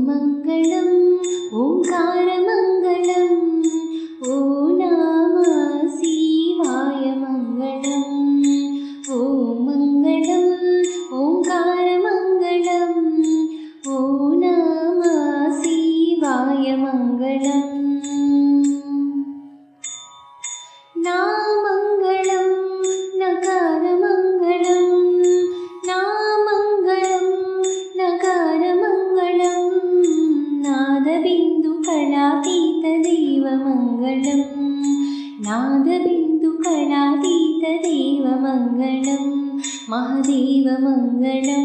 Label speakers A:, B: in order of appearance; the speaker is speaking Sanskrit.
A: मङ्गलम् ओङ्कारमङ्गलम् ओ नमः शिवाय मङ्गलम् ओ मङ्गलम् ओङ्कारमङ्गलम् ओ नमः शिवाय मङ्गलम् नामङ्गलं नकारमङ्गलं नामङ्गलं नकारमङ्गलं नादबिन्दुकलातीतदेवमङ्गलं नादबिन्दुकलातीतदेवमङ्गलं महादेवमङ्गलं